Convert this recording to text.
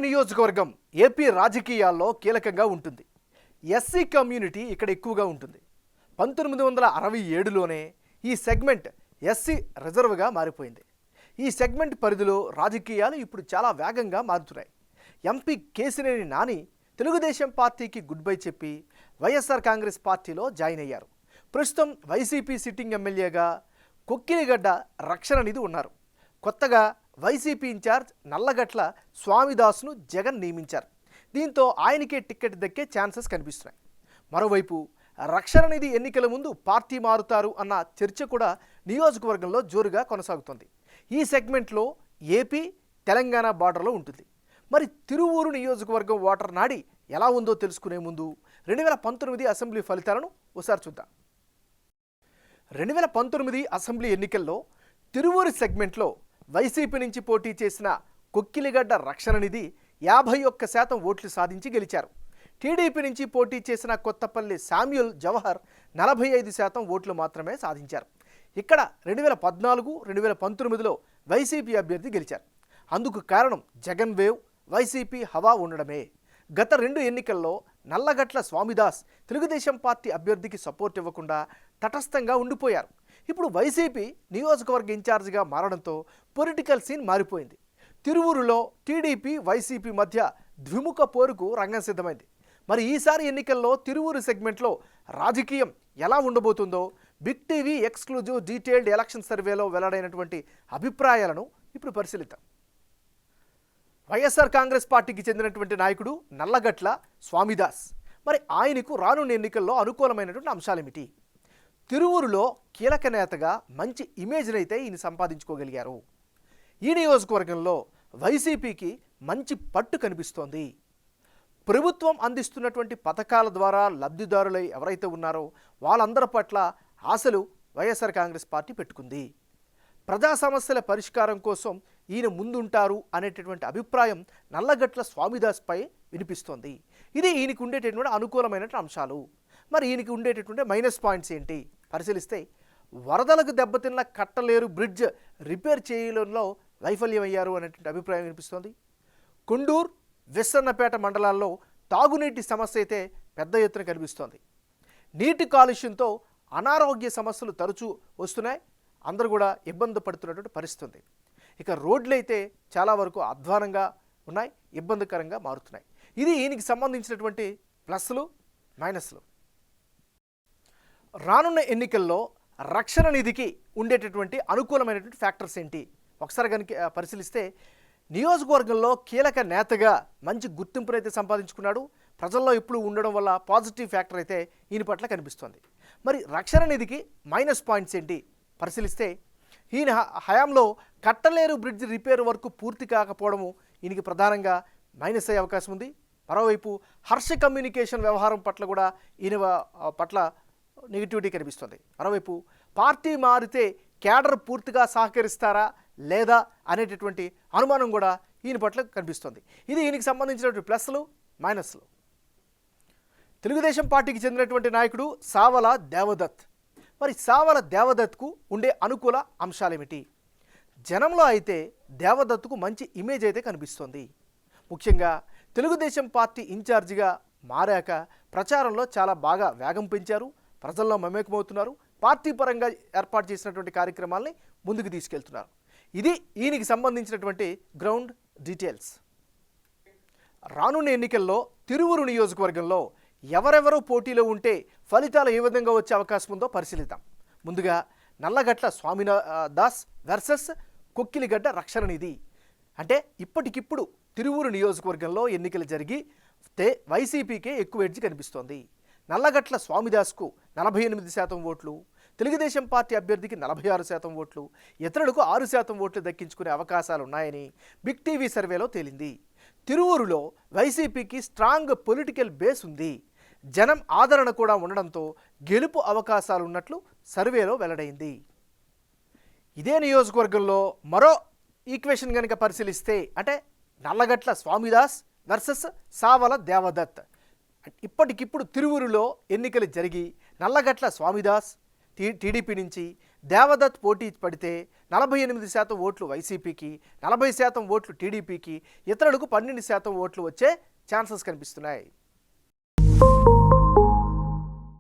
నియోజకవర్గం ఏపీ రాజకీయాల్లో కీలకంగా ఉంటుంది. ఎస్సీ కమ్యూనిటీ ఇక్కడ ఎక్కువగా ఉంటుంది. 1967లోనే ఈ సెగ్మెంట్ ఎస్సీ రిజర్వ్గా మారిపోయింది. ఈ సెగ్మెంట్ పరిధిలో రాజకీయాలు ఇప్పుడు చాలా వేగంగా మారుతున్నాయి. ఎంపీ కేశినేని నాని తెలుగుదేశం పార్టీకి గుడ్ బై చెప్పి వైఎస్ఆర్ కాంగ్రెస్ పార్టీలో జాయిన్ అయ్యారు. ప్రస్తుతం వైసీపీ సిట్టింగ్ ఎమ్మెల్యేగా కొక్కిలిగడ్డ రక్షణ నిధి ఉన్నారు. కొత్తగా వైసీపీ ఇన్ఛార్జ్ నల్లగట్ల స్వామిదాస్ను జగన్ నియమించారు. దీంతో ఆయనకే టికెట్ దక్కే ఛాన్సెస్ కనిపిస్తున్నాయి. మరోవైపు రక్షణ నిధి ఎన్నికల ముందు పార్టీ మారుతారు అన్న చర్చ కూడా నియోజకవర్గంలో జోరుగా కొనసాగుతోంది. ఈ సెగ్మెంట్లో ఏపీ తెలంగాణ బార్డర్లో ఉంటుంది. మరి తిరువూరు నియోజకవర్గం ఓటర్ నాడి ఎలా ఉందో తెలుసుకునే ముందు 2019 అసెంబ్లీ ఫలితాలను ఒకసారి చూద్దాం. 2019 అసెంబ్లీ ఎన్నికల్లో తిరువూరు సెగ్మెంట్లో వైసీపీ నుంచి పోటీ చేసిన కొక్కిలిగడ్డ రక్షణ నిధి 51% ఓట్లు సాధించి గెలిచారు. టీడీపీ నుంచి పోటీ చేసిన కొత్తపల్లి శామ్యూల్ జవహర్ 45% ఓట్లు మాత్రమే సాధించారు. ఇక్కడ 2014, 2019లో వైసీపీ అభ్యర్థి గెలిచారు. అందుకు కారణం జగన్ వేవ్, వైసీపీ హవా ఉండడమే. గత 2 ఎన్నికల్లో నల్లగట్ల స్వామిదాస్ తెలుగుదేశం పార్టీ అభ్యర్థికి సపోర్ట్ ఇవ్వకుండా తటస్థంగా ఉండిపోయారు. ఇప్పుడు వైసీపీ నియోజకవర్గ ఇన్ఛార్జిగా మారడంతో పొలిటికల్ సీన్ మారిపోయింది. తిరువూరులో టీడీపీ వైసీపీ మధ్య ద్విముఖ పోరుకు రంగం సిద్ధమైంది. మరి ఈసారి ఎన్నికల్లో తిరువూరు సెగ్మెంట్లో రాజకీయం ఎలా ఉండబోతుందో big TV exclusive detailed election సర్వేలో వెల్లడైనటువంటి అభిప్రాయాలను ఇప్పుడు పరిశీలిద్దాం. వైఎస్ఆర్ కాంగ్రెస్ పార్టీకి చెందినటువంటి నాయకుడు నల్లగట్ల స్వామిదాస్. మరి ఆయనకు రానున్న ఎన్నికల్లో అనుకూలమైనటువంటి అంశాలేమిటి? తిరువూరులో కీలక నేతగా మంచి ఇమేజ్ని అయితే ఈయన సంపాదించుకోగలిగారు. ఈ నియోజకవర్గంలో వైసీపీకి మంచి పట్టు కనిపిస్తోంది. ప్రభుత్వం అందిస్తున్నటువంటి పథకాల ద్వారా లబ్ధిదారులై ఎవరైతే ఉన్నారో వాళ్ళందరి పట్ల ఆశలు వైఎస్ఆర్ కాంగ్రెస్ పార్టీ పెట్టుకుంది. ప్రజా సమస్యల పరిష్కారం కోసం ఈయన ముందుంటారు అనేటటువంటి అభిప్రాయం నల్లగట్ల స్వామిదాస్పై వినిపిస్తోంది. ఇది ఈయనకు ఉండేటటువంటి అనుకూలమైనటువంటి అంశాలు. మరి ఈయనకి ఉండేటటువంటి మైనస్ పాయింట్స్ ఏంటి పరిశీలిస్తే, వరదలకు దెబ్బతిన్న కట్టలేరు బ్రిడ్జ్ రిపేర్ చేయడంలో వైఫల్యమయ్యారు అనేటువంటి అభిప్రాయం వినిపిస్తోంది. కొండూరు, విస్సన్నపేట మండలాల్లో తాగునీటి సమస్య అయితే పెద్ద ఎత్తున కనిపిస్తోంది. నీటి కాలుష్యంతో అనారోగ్య సమస్యలు తరచూ వస్తున్నాయి. అందరూ కూడా ఇబ్బంది పడుతున్నటువంటి పరిస్థితి. ఇక రోడ్లు అయితే చాలా వరకు అధ్వానంగా ఉన్నాయి, ఇబ్బందికరంగా మారుతున్నాయి. ఇది ఈయనకి సంబంధించినటువంటి ప్లస్లు మైనస్లు. రానున్న ఎన్నికల్లో రక్షణ నిధికి ఉండేటటువంటి అనుకూలమైనటువంటి ఫ్యాక్టర్స్ ఏంటి ఒకసారి కనుక పరిశీలిస్తే, నియోజకవర్గంలో కీలక నేతగా మంచి గుర్తింపునైతే సంపాదించుకున్నాడు. ప్రజల్లో ఇప్పుడు ఉండడం వల్ల పాజిటివ్ ఫ్యాక్టర్ అయితే ఈయన పట్ల కనిపిస్తోంది. మరి రక్షణ నిధికి మైనస్ పాయింట్స్ ఏంటి పరిశీలిస్తే, ఈయన హయాంలో కట్టలేరు బ్రిడ్జ్ రిపేర్ వరకు పూర్తి కాకపోవడము ఈయనకి ప్రధానంగా మైనస్ అయ్యే అవకాశం ఉంది. మరోవైపు హర్ష కమ్యూనికేషన్ వ్యవహారం పట్ల కూడా ఈయన పట్ల నెగిటివిటీ కనిపిస్తుంది. మరోవైపు పార్టీ మారితే క్యాడర్ పూర్తిగా సహకరిస్తారా లేదా అనేటటువంటి అనుమానం కూడా ఈయన పట్ల కనిపిస్తుంది. ఇది ఈయనకి సంబంధించినటువంటి ప్లస్లు మైనస్లు. తెలుగుదేశం పార్టీకి చెందినటువంటి నాయకుడు సావల దేవదత్. మరి సావల దేవదత్కు ఉండే అనుకూల అంశాలేమిటి? జనంలో అయితే దేవదత్కు మంచి ఇమేజ్ అయితే కనిపిస్తోంది. ముఖ్యంగా తెలుగుదేశం పార్టీ ఇన్ఛార్జిగా మారాక ప్రచారంలో చాలా బాగా వేగం పెంచారు. ప్రజల్లో మమేకమవుతున్నారు. పార్టీ పరంగా ఏర్పాటు చేసినటువంటి కార్యక్రమాల్ని ముందుకు తీసుకెళ్తున్నారు. ఇది ఈయనకి సంబంధించినటువంటి గ్రౌండ్ డీటెయిల్స్. రానున్న ఎన్నికల్లో తిరువూరు నియోజకవర్గంలో ఎవరెవరో పోటీలో ఉంటే ఫలితాలు ఏ విధంగా వచ్చే అవకాశం ఉందో పరిశీలిద్దాం. ముందుగా నల్లగట్ల స్వామిదాస్ వర్సెస్ కొక్కిలిగడ్డ రక్షణ నిధి. అంటే ఇప్పటికిప్పుడు తిరువూరు నియోజకవర్గంలో ఎన్నికలు జరిగి వైసీపీకే ఎక్కువ ఎడ్జ్ కనిపిస్తోంది. నల్లగట్ల స్వామిదాస్కు 48% ఓట్లు, తెలుగుదేశం పార్టీ అభ్యర్థికి 46% ఓట్లు, ఇతరులకు 6% ఓట్లు దక్కించుకునే అవకాశాలు ఉన్నాయని బిగ్ టీవీ సర్వేలో తేలింది. తిరువూరులో వైసీపీకి స్ట్రాంగ్ పొలిటికల్ బేస్ ఉంది. జనం ఆదరణ కూడా ఉండడంతో గెలుపు అవకాశాలు ఉన్నట్లు సర్వేలో వెల్లడైంది. ఇదే నియోజకవర్గంలో మరో ఈక్వేషన్ కనుక పరిశీలిస్తే, అంటే నల్లగట్ల స్వామిదాస్ వర్సెస్ సావల దేవదత్. ఇప్పటికిప్పుడు తిరువూరులో ఎన్నికలు జరిగి నల్లగట్ల స్వామిదాస్ టీడీపీ నుంచి, దేవదత్ పోటీ పడితే 48% ఓట్లు వైసీపీకి, 40% ఓట్లు టీడీపీకి, ఇతరులకు 12% ఓట్లు వచ్చే ఛాన్సెస్ కనిపిస్తున్నాయి.